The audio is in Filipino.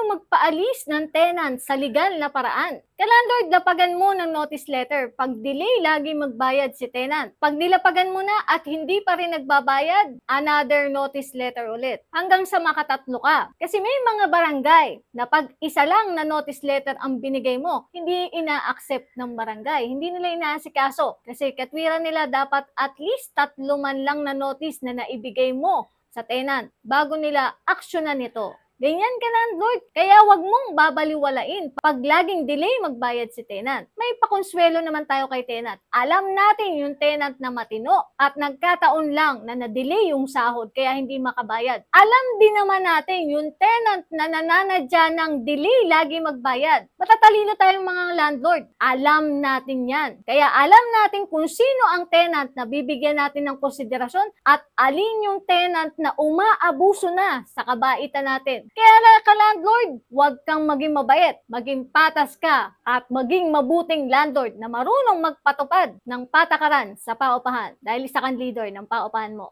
Paano magpaalis ng tenant sa legal na paraan? Ka-landlord, lapagan mo ng notice letter. Pag delay, lagi magbayad si tenant. Pag nilapagan mo na at hindi pa rin nagbabayad, another notice letter ulit. Hanggang sa makatatlo ka. Kasi may mga barangay na pag isa lang na notice letter ang binigay mo, hindi ina-accept ng barangay. Hindi nila inaasikaso. Kasi katwiran nila dapat at least 3 man lang na notice na naibigay mo sa tenant bago nila aksyonan ito. Ganyan ka, landlord. Kaya wag mong babaliwalain pag laging delay magbayad si tenant. May pakonsuelo naman tayo kay tenant. Alam natin yung tenant na matino at nagkataon lang na na-delay yung sahod kaya hindi makabayad. Alam din naman natin yung tenant na nananadya ng delay lagi magbayad. Matatalino tayong mga landlord. Alam natin yan. Kaya alam natin kung sino ang tenant na bibigyan natin ng konsiderasyon at alin yung tenant na umaabuso na sa kabaitan natin. Kaya ka-landlord, huwag kang maging mabait, maging patas ka at maging mabuting landlord na marunong magpatupad ng patakaran sa paupahan dahil isa kang leader ng paupahan mo.